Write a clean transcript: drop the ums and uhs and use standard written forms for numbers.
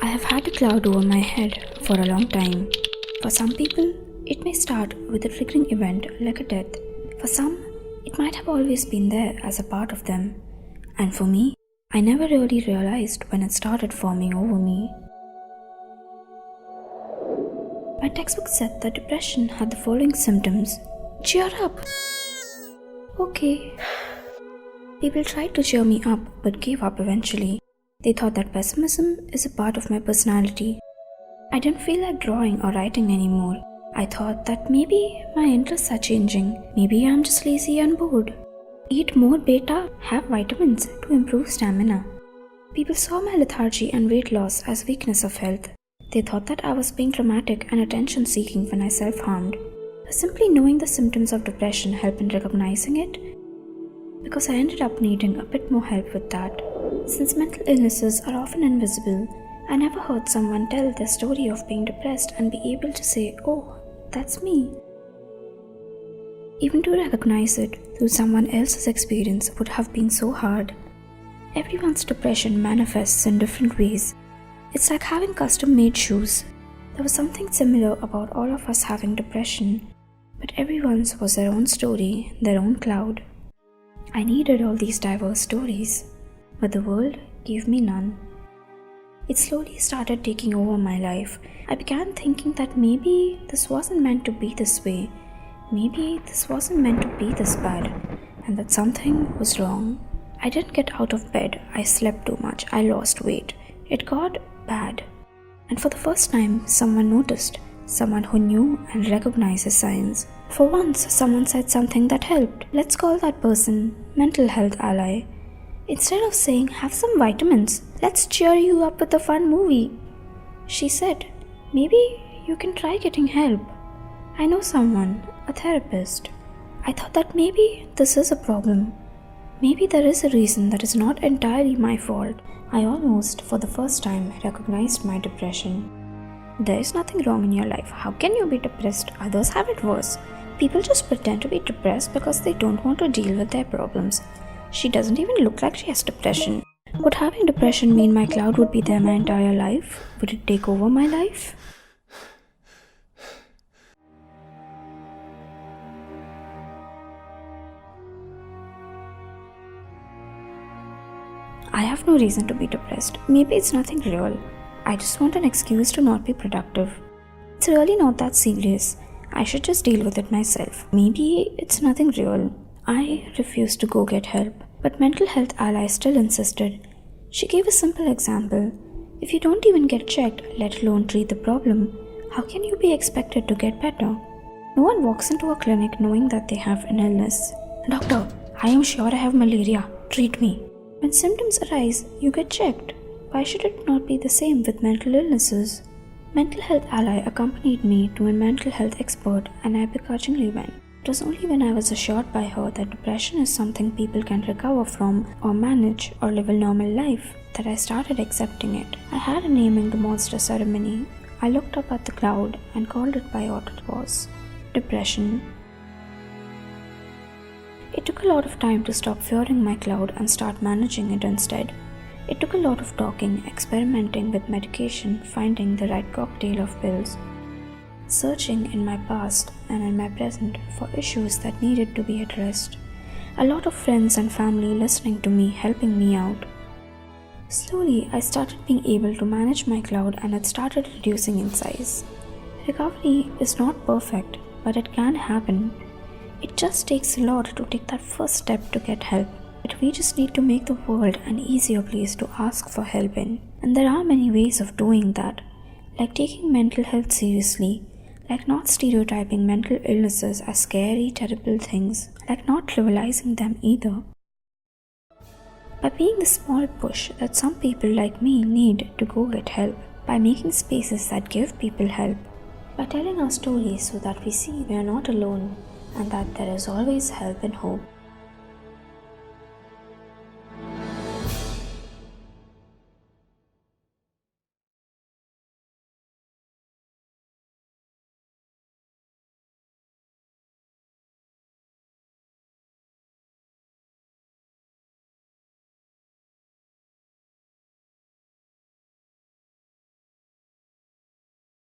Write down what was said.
I have had a cloud over my head for a long time. For some people, it may start with a triggering event like a death. For some, it might have always been there as a part of them. And for me, I never really realized when it started forming over me. My textbook said that depression had the following symptoms. Cheer up! Okay. People tried to cheer me up but gave up eventually. They thought that pessimism is a part of my personality. I didn't feel like drawing or writing anymore. I thought that maybe my interests are changing. Maybe I'm just lazy and bored. Eat more beta, have vitamins to improve stamina. People saw my lethargy and weight loss as weakness of health. They thought that I was being dramatic and attention-seeking when I self-harmed. Simply knowing the symptoms of depression helped in recognizing it, because I ended up needing a bit more help with that. Since mental illnesses are often invisible, I never heard someone tell their story of being depressed and be able to say, "Oh, that's me." Even to recognize it through someone else's experience would have been so hard. Everyone's depression manifests in different ways. It's like having custom-made shoes. There was something similar about all of us having depression, but everyone's was their own story, their own cloud. I needed all these diverse stories, but the world gave me none. It slowly started taking over my life. I began thinking that maybe this wasn't meant to be this way. Maybe this wasn't meant to be this bad, and that something was wrong. I didn't get out of bed, I slept too much, I lost weight. It got bad. And for the first time, someone noticed, someone who knew and recognized the signs. For once, someone said something that helped. Let's call that person mental health ally. Instead of saying, "Have some vitamins, let's cheer you up with a fun movie," she said, "Maybe you can try getting help. I know someone, a therapist." I thought that maybe this is a problem. Maybe there is a reason that is not entirely my fault. I almost, for the first time, recognized my depression. There is nothing wrong in your life. How can you be depressed? Others have it worse. People just pretend to be depressed because they don't want to deal with their problems. She doesn't even look like she has depression. Would having depression mean my cloud would be there my entire life? Would it take over my life? I have no reason to be depressed. Maybe it's nothing real. I just want an excuse to not be productive. It's really not that serious. I should just deal with it myself. Maybe it's nothing real. I refused to go get help, but mental health ally still insisted. She gave a simple example. If you don't even get checked, let alone treat the problem, how can you be expected to get better? No one walks into a clinic knowing that they have an illness. "Doctor, I am sure I have malaria. Treat me." When symptoms arise, you get checked. Why should it not be the same with mental illnesses? Mental health ally accompanied me to a mental health expert and I begrudgingly went. It was only when I was assured by her that depression is something people can recover from or manage or live a normal life that I started accepting it. I had a naming the monster ceremony. I looked up at the cloud and called it by what it was: depression. It took a lot of time to stop fearing my cloud and start managing it instead. It took a lot of talking, experimenting with medication, finding the right cocktail of pills, searching in my past and in my present for issues that needed to be addressed. A lot of friends and family listening to me, helping me out. Slowly, I started being able to manage my cloud and it started reducing in size. Recovery is not perfect, but it can happen. It just takes a lot to take that first step to get help. But we just need to make the world an easier place to ask for help in. And there are many ways of doing that, like taking mental health seriously, like not stereotyping mental illnesses as scary, terrible things, like not trivializing them either. By being the small push that some people like me need to go get help, by making spaces that give people help, by telling our stories so that we see we are not alone and that there is always help and hope.